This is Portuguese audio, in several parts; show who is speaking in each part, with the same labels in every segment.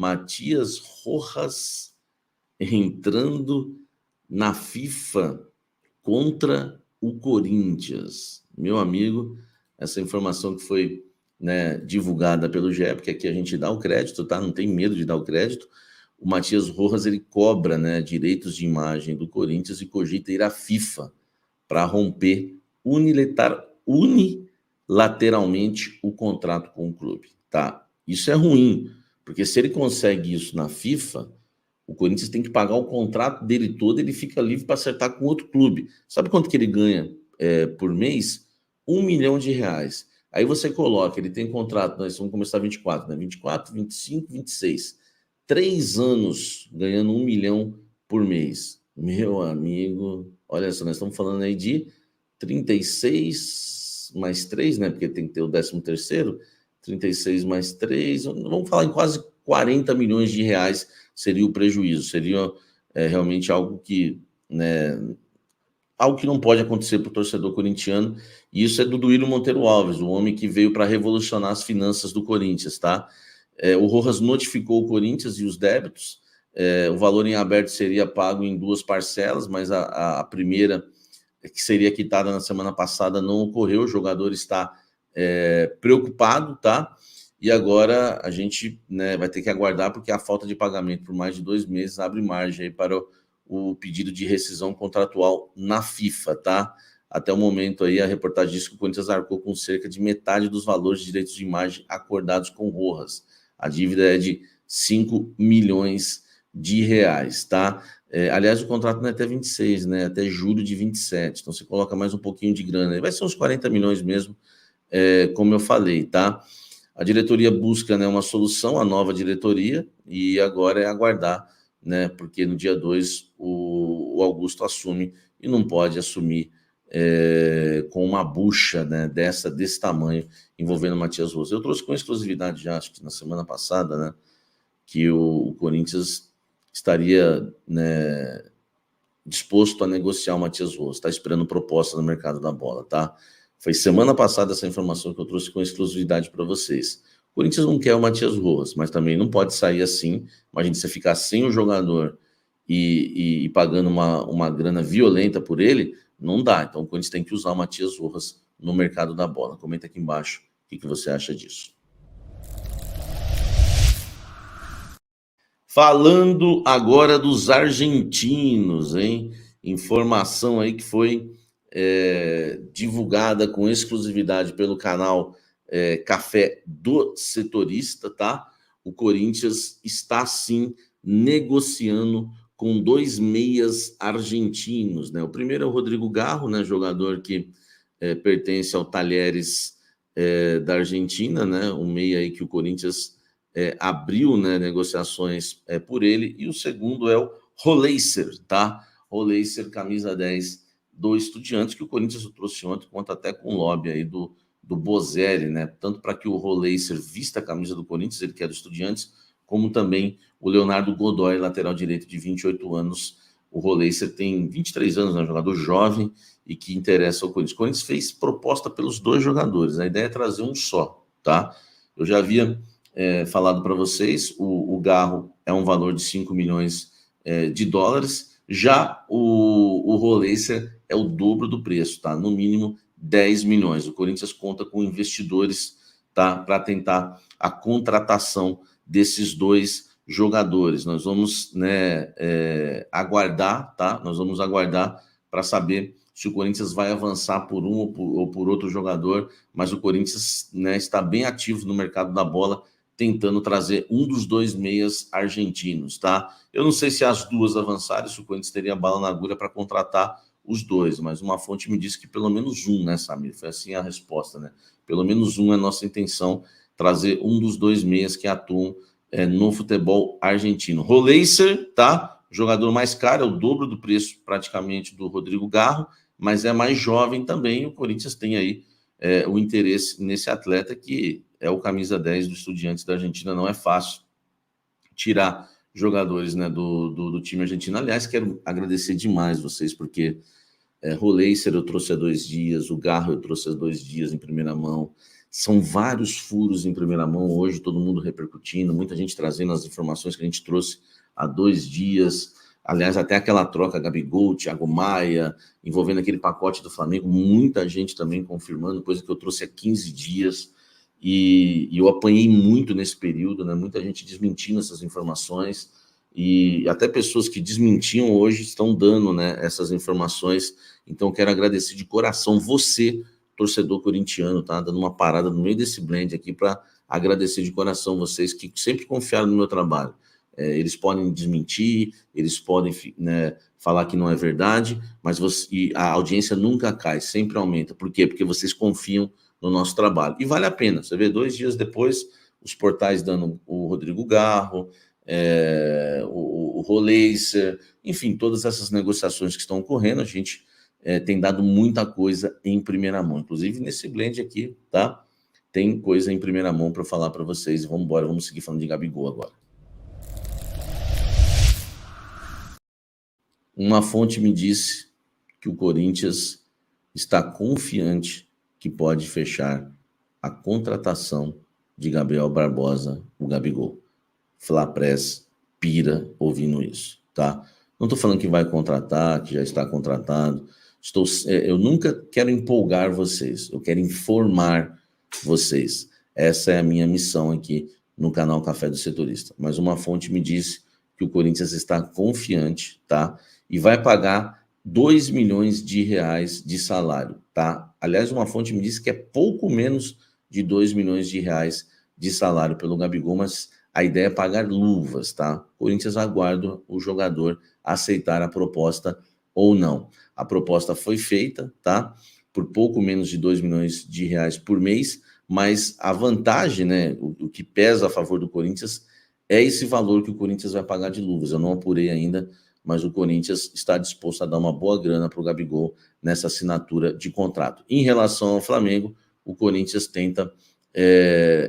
Speaker 1: Matias Rojas entrando na FIFA contra o Corinthians. Meu amigo, essa informação que foi, né, divulgada pelo GE, porque aqui a gente dá o crédito, tá? Não tem medo de dar o crédito. O Matias Rojas, ele cobra, né, direitos de imagem do Corinthians e cogita ir à FIFA para romper unilateralmente o contrato com o clube, tá? Isso é ruim, porque se ele consegue isso na FIFA, o Corinthians tem que pagar o contrato dele todo, ele fica livre para acertar com outro clube. Sabe quanto que ele ganha por mês? R$1 milhão. Aí você coloca, ele tem contrato, nós vamos começar 24, né? 24, 25, 26. 3 anos ganhando 1 milhão por mês. Meu amigo, olha só, nós estamos falando aí de 36 mais 3, né? Porque tem que ter o 13º, 36 mais 3, vamos falar em quase 40 milhões de reais seria o prejuízo, seria realmente algo que, né, algo que não pode acontecer para o torcedor corintiano, e isso é do Duílio Monteiro Alves, o homem que veio para revolucionar as finanças do Corinthians, tá? O Rojas notificou o Corinthians e os débitos, o valor em aberto seria pago em 2 parcelas, mas a primeira, que seria quitada na semana passada, não ocorreu, o jogador está preocupado, tá? E agora a gente, né, vai ter que aguardar, porque a falta de pagamento por mais de 2 meses abre margem aí para o pedido de rescisão contratual na FIFA, tá? Até o momento aí, a reportagem diz que o Corinthians arcou com cerca de metade dos valores de direitos de imagem acordados com Rojas. A dívida é de 5 milhões de reais, tá? Aliás, o contrato não é até 26, né? Até julho de 27. Então, você coloca mais um pouquinho de grana. Vai ser uns 40 milhões mesmo, como eu falei, tá? A diretoria busca, né, uma solução, a nova diretoria, e agora é aguardar, né, porque no dia 2 o Augusto assume e não pode assumir com uma bucha, né, desse tamanho envolvendo o Matias Rojas. Eu trouxe com exclusividade já, acho que na semana passada, né, que o Corinthians estaria, né, disposto a negociar o Matias Rojas, está esperando proposta no mercado da bola, tá? Foi semana passada essa informação que eu trouxe com exclusividade para vocês. O Corinthians não quer o Matias Rojas, mas também não pode sair assim. Imagina você ficar sem o jogador e pagando uma grana violenta por ele, não dá. Então o Corinthians tem que usar o Matias Rojas no mercado da bola. Comenta aqui embaixo o que você acha disso. Falando agora dos argentinos, hein? Informação aí que foi divulgada com exclusividade pelo canal Café do Setorista, tá? O Corinthians está sim negociando com 2 meias argentinos, né? O primeiro é o Rodrigo Garro, né? Jogador que pertence ao Talheres da Argentina, né? Um meia aí que o Corinthians abriu, né, negociações por ele. E o segundo é o Roleiser, tá? Roleiser, camisa 10 do Estudiantes, que o Corinthians trouxe ontem, conta até com o lobby aí do Bozelli, né? Tanto para que o Roleiser vista a camisa do Corinthians, ele que é do Estudiantes, como também o Leonardo Godoy, lateral direito de 28 anos. O Roleiser tem 23 anos, né? Um jogador jovem e que interessa ao Corinthians. O Corinthians fez proposta pelos 2 jogadores, a ideia é trazer um só, tá? Eu já havia falado para vocês, o Garro é um valor de 5 milhões de dólares, já o Roleiser é o dobro do preço, tá? No mínimo 10 milhões. O Corinthians conta com investidores, tá? Para tentar a contratação desses 2 jogadores. Nós vamos, né, aguardar, tá? Nós vamos aguardar para saber se o Corinthians vai avançar por um ou por outro jogador, mas o Corinthians, né, está bem ativo no mercado da bola, tentando trazer um dos 2 meias argentinos, tá? Eu não sei se as 2 avançarem, se o Corinthians teria bala na agulha para contratar os 2, mas uma fonte me disse que pelo menos um, né, Samir? Foi assim a resposta, né? Pelo menos um é a nossa intenção, trazer um dos 2 meias que atuam no futebol argentino. Roleiser, tá? O jogador mais caro, é o dobro do preço praticamente do Rodrigo Garro, mas é mais jovem também. O Corinthians tem aí o interesse nesse atleta que é o camisa 10 do Estudiantes da Argentina. Não é fácil tirar jogadores, né, do time argentino. Aliás, quero agradecer demais vocês, porque Roleiser eu trouxe há 2 dias, o Garro eu trouxe há 2 dias em primeira mão, São vários furos em primeira mão hoje, todo mundo repercutindo, muita gente trazendo as informações que a gente trouxe há 2 dias. Aliás, até aquela troca Gabigol, Thiago Maia, envolvendo aquele pacote do Flamengo, muita gente também confirmando, coisa que eu trouxe há 15 dias. E eu apanhei muito nesse período, né? Muita gente desmentindo essas informações. E até pessoas que desmentiam hoje estão dando, né, essas informações. Então, quero agradecer de coração você, torcedor corintiano, tá? Dando uma parada no meio desse blend aqui para agradecer de coração vocês que sempre confiaram no meu trabalho. Eles podem desmentir, eles podem, né, falar que não é verdade, mas e a audiência nunca cai, sempre aumenta. Por quê? Porque vocês confiam no nosso trabalho. E vale a pena. Você vê, 2 dias depois, os portais dando o Rodrigo Garro, o Roleiser, enfim, todas essas negociações que estão ocorrendo, a gente tem dado muita coisa em primeira mão. Inclusive, nesse blend aqui, tá? Tem coisa em primeira mão para falar para vocês. Vamos embora, vamos seguir falando de Gabigol agora. Uma fonte me disse que o Corinthians está confiante que pode fechar a contratação de Gabriel Barbosa, o Gabigol. Flapress pira ouvindo isso, tá? Não estou falando que vai contratar, que já está contratado. Eu nunca quero empolgar vocês, eu quero informar vocês. Essa é a minha missão aqui no canal Café do Setorista. Mas uma fonte me disse que o Corinthians está confiante, tá? E vai pagar 2 milhões de reais de salário, tá? Aliás, uma fonte me disse que é pouco menos de 2 milhões de reais de salário pelo Gabigol, mas a ideia é pagar luvas, tá? O Corinthians aguarda o jogador aceitar a proposta ou não. A proposta foi feita, tá? Por pouco menos de 2 milhões de reais por mês, mas a vantagem, né, o que pesa a favor do Corinthians é esse valor que o Corinthians vai pagar de luvas. Eu não apurei ainda, mas o Corinthians está disposto a dar uma boa grana para o Gabigol nessa assinatura de contrato. Em relação ao Flamengo, o Corinthians tenta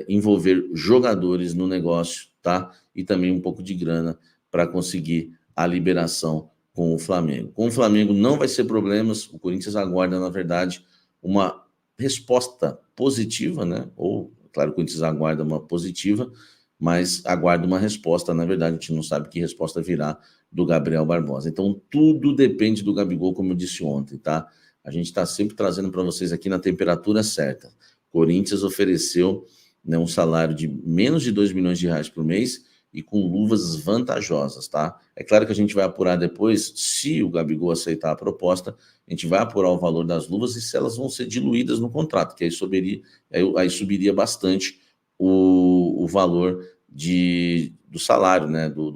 Speaker 1: envolver jogadores no negócio, tá? E também um pouco de grana para conseguir a liberação com o Flamengo. Com o Flamengo não vai ser problemas, o Corinthians aguarda, na verdade, uma resposta positiva, né? Ou, claro, o Corinthians aguarda uma positiva, mas aguarda uma resposta, na verdade, a gente não sabe que resposta virá do Gabriel Barbosa. Então, tudo depende do Gabigol, como eu disse ontem, tá? A gente está sempre trazendo para vocês aqui na temperatura certa. Corinthians ofereceu, né, um salário de menos de 2 milhões de reais por mês e com luvas vantajosas, tá? É claro que a gente vai apurar depois, se o Gabigol aceitar a proposta, a gente vai apurar o valor das luvas e se elas vão ser diluídas no contrato, que aí subiria bastante o valor do salário, né, do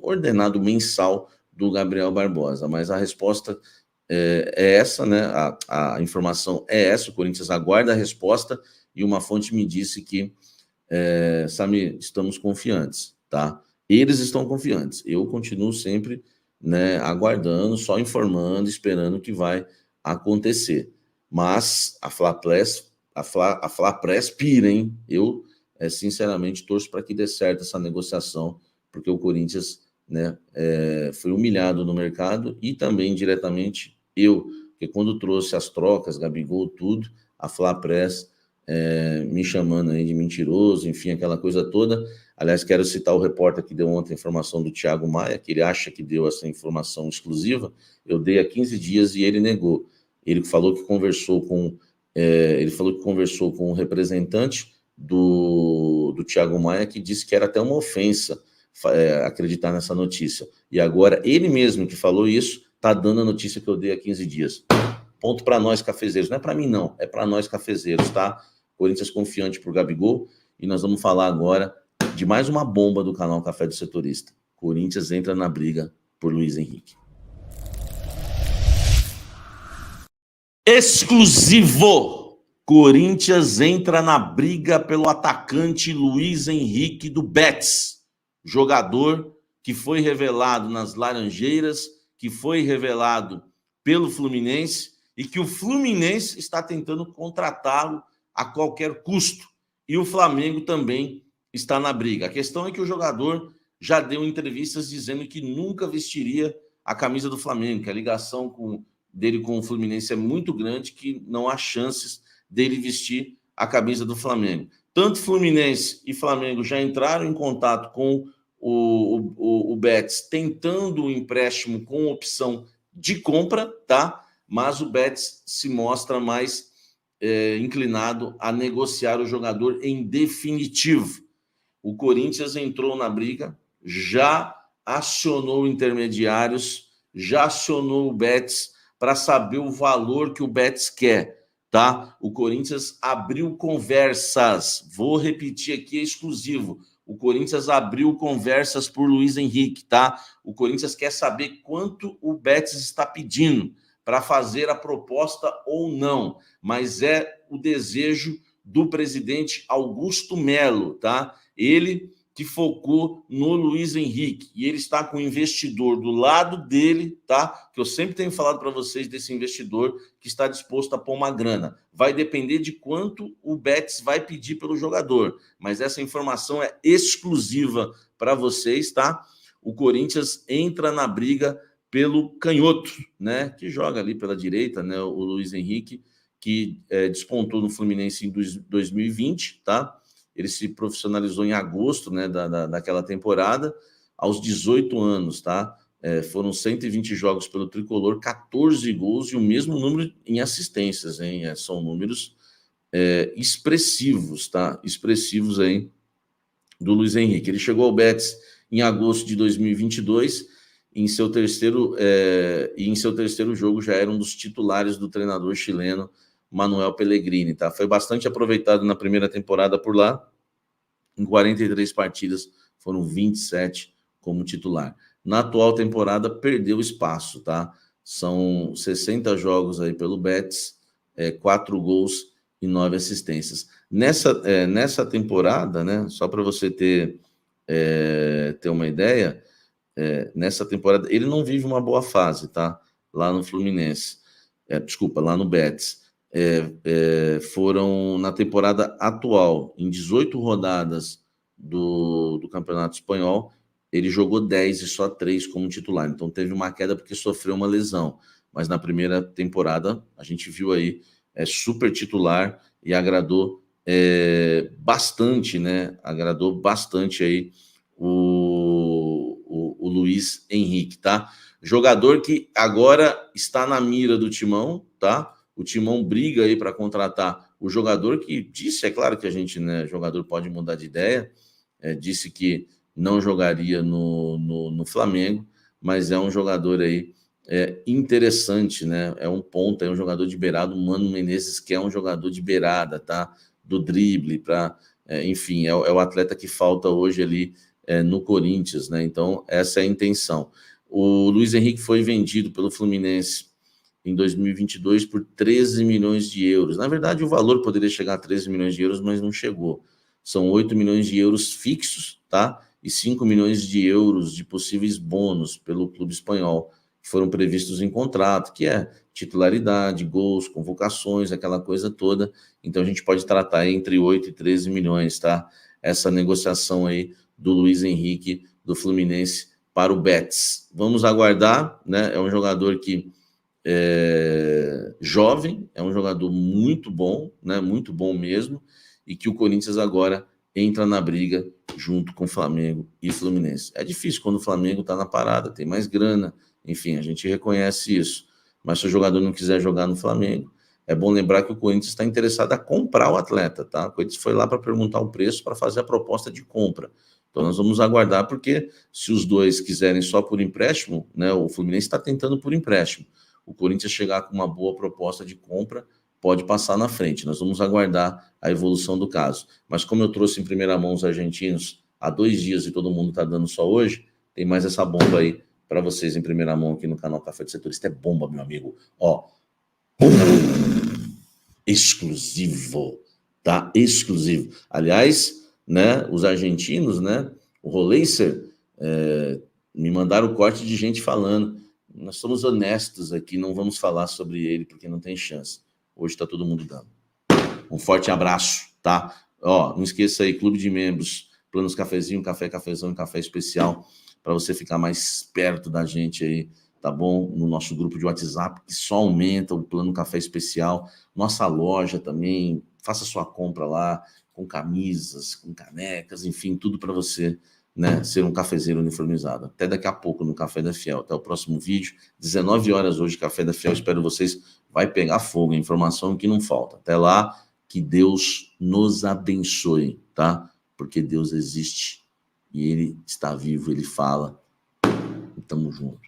Speaker 1: ordenado mensal do Gabriel Barbosa. Mas a resposta é essa, né? A informação é essa, o Corinthians aguarda a resposta e uma fonte me disse que, Samir, estamos confiantes, tá? Eles estão confiantes, eu continuo sempre, né, aguardando, só informando, esperando o que vai acontecer. Mas a Flapress pira, hein? Eu, sinceramente, torço para que dê certo essa negociação, porque o Corinthians, né, foi humilhado no mercado e também diretamente porque quando trouxe as trocas, Gabigol, tudo, a Flapress me chamando aí de mentiroso, enfim, aquela coisa toda. Aliás, quero citar o repórter que deu ontem a informação do Thiago Maia, que ele acha que deu essa informação exclusiva. Eu dei há 15 dias e ele negou. Ele falou que conversou com o representante do Thiago Maia, que disse que era até uma ofensa acreditar nessa notícia. E agora, ele mesmo que falou isso, está dando a notícia que eu dei há 15 dias. Ponto para nós, cafezeiros. Não é para mim, não. É para nós, cafezeiros, tá? Corinthians confiante por Gabigol. E nós vamos falar agora de mais uma bomba do canal Café do Setorista. Corinthians entra na briga por Luiz Henrique. Exclusivo! Corinthians entra na briga pelo atacante Luiz Henrique do Betis. Jogador que foi revelado nas Laranjeiras, que foi revelado pelo Fluminense e que o Fluminense está tentando contratá-lo a qualquer custo. E o Flamengo também está na briga. A questão é que o jogador já deu entrevistas dizendo que nunca vestiria a camisa do Flamengo, que a ligação dele com o Fluminense é muito grande, que não há chances dele vestir a camisa do Flamengo. Tanto Fluminense e Flamengo já entraram em contato com o Betis, tentando o empréstimo com opção de compra, tá? Mas o Betis se mostra mais inclinado a negociar o jogador em definitivo. O Corinthians entrou na briga, já acionou intermediários, já acionou o Betis para saber o valor que o Betis quer, tá? O Corinthians abriu conversas, vou repetir aqui, é exclusivo. O Corinthians abriu conversas por Luiz Henrique, tá? O Corinthians quer saber quanto o Betis está pedindo para fazer a proposta ou não, mas é o desejo do presidente Augusto Melo, tá? Ele que focou no Luiz Henrique, e ele está com o investidor do lado dele, tá? Que eu sempre tenho falado para vocês desse investidor que está disposto a pôr uma grana. Vai depender de quanto o Betis vai pedir pelo jogador, mas essa informação é exclusiva para vocês, tá? O Corinthians entra na briga pelo canhoto, né? Que joga ali pela direita, né? O Luiz Henrique, que despontou no Fluminense em 2020, tá? Ele se profissionalizou em agosto, né, daquela temporada, aos 18 anos, tá? Foram 120 jogos pelo Tricolor, 14 gols e o mesmo número em assistências, hein? São números expressivos, tá? Expressivos aí do Luiz Henrique. Ele chegou ao Betis em agosto de 2022, em seu terceiro jogo já era um dos titulares do treinador chileno Manuel Pellegrini, tá? Foi bastante aproveitado na primeira temporada por lá. Em 43 partidas, foram 27 como titular. Na atual temporada, perdeu espaço, tá? São 60 jogos aí pelo Betis, 4 gols e 9 assistências. Nessa temporada, né? Só para você ter uma ideia, nessa temporada, ele não vive uma boa fase, tá? Lá no Fluminense. Lá no Betis. Foram na temporada atual, em 18 rodadas do Campeonato Espanhol, ele jogou 10 e só 3 como titular. Então teve uma queda porque sofreu uma lesão. Mas na primeira temporada, a gente viu aí, super titular e agradou bastante, né? Agradou bastante aí o Luiz Henrique, tá? Jogador que agora está na mira do Timão, tá? O Timão briga aí para contratar o jogador que disse, é claro que a gente, né, jogador pode mudar de ideia, disse que não jogaria no Flamengo, mas é um jogador aí interessante, né? É um ponta, é um jogador de beirada, o Mano Menezes, que é um jogador de beirada, tá? Do drible, enfim, é o atleta que falta hoje ali no Corinthians, né? Então, essa é a intenção. O Luiz Henrique foi vendido pelo Fluminense em 2022 por 13 milhões de euros. Na verdade, o valor poderia chegar a 13 milhões de euros, mas não chegou. São 8 milhões de euros fixos, tá? E 5 milhões de euros de possíveis bônus pelo clube espanhol, que foram previstos em contrato, que é titularidade, gols, convocações, aquela coisa toda. Então, a gente pode tratar entre 8 e 13 milhões, tá? Essa negociação aí do Luiz Henrique, do Fluminense, para o Betis. Vamos aguardar, né? É um jogador que jovem, é um jogador muito bom, né? Muito bom mesmo, e que o Corinthians agora entra na briga junto com Flamengo e Fluminense. É difícil quando o Flamengo está na parada, tem mais grana, enfim, a gente reconhece isso. Mas se o jogador não quiser jogar no Flamengo, é bom lembrar que o Corinthians está interessado a comprar o atleta, tá? O Corinthians foi lá para perguntar o preço para fazer a proposta de compra. Então nós vamos aguardar, porque se os dois quiserem só por empréstimo, né? O Fluminense está tentando por empréstimo. O Corinthians chegar com uma boa proposta de compra, pode passar na frente. Nós vamos aguardar a evolução do caso. Mas como eu trouxe em primeira mão os argentinos há 2 dias e todo mundo está dando só hoje, tem mais essa bomba aí para vocês em primeira mão aqui no canal Café de Setorista. É bomba, meu amigo. Ó, exclusivo, tá? Exclusivo. Aliás, né, os argentinos, né, o Roleiser, me mandaram o corte de gente falando. Nós somos honestos aqui, não vamos falar sobre ele porque não tem chance. Hoje está todo mundo dando. Um forte abraço, tá? Ó, não esqueça aí, clube de membros, planos cafezinho, café, cafezão e café especial, para você ficar mais perto da gente aí, tá bom? No nosso grupo de WhatsApp, que só aumenta o plano café especial. Nossa loja também, faça sua compra lá, com camisas, com canecas, enfim, tudo para você, né, ser um cafezeiro uniformizado. Até daqui a pouco no Café da Fiel. Até o próximo vídeo, 19 horas hoje, Café da Fiel. Espero vocês. Vai pegar fogo, informação que não falta. Até lá, que Deus nos abençoe, tá? Porque Deus existe e Ele está vivo, Ele fala. E tamo junto.